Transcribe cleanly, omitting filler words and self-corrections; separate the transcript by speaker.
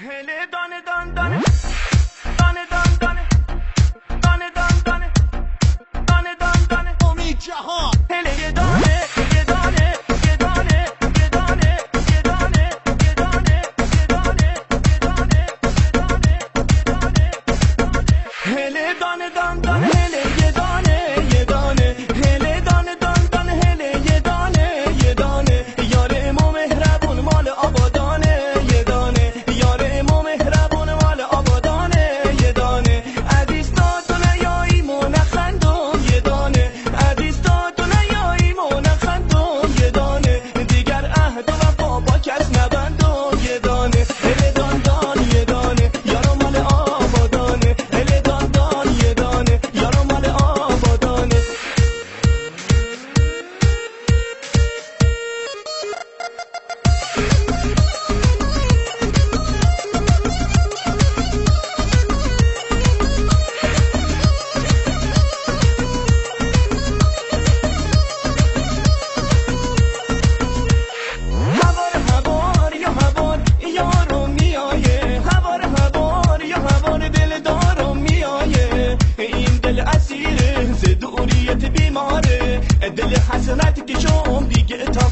Speaker 1: هله دانه دان دانه دانه دان دانه دانه دان دانه دانه دان دانه
Speaker 2: امید جهان
Speaker 1: هله یه دانه یه دانه یه دانه یه دانه یه دانه یه دانه یه دانه یه دانه یه دانه یه دانه هله دانه دان دانه هله یه دانه یه دانه هله دانه دان دانه هله یه دانه یه دانه یار امام مهربون مال آبادانه یه دانه یار امام مهربون مال آبادانه یه دانه عزیز دادونه یا ایمون خندون یه دانه عزیز دادونه یا ایمون خندون یه دانه دیگر عهد و وفا با کس نبندون یه دانه هله دان دان یه دانه یارو مال آبادانه هله دان دان یه دانه یارو مال آبادانه هوار هوار یا هوار یارو میایه هوار هوار یا هوار دل دارو میایه این دل اسیره ز دوریت بیماره دل حسرت که شم دیگه تا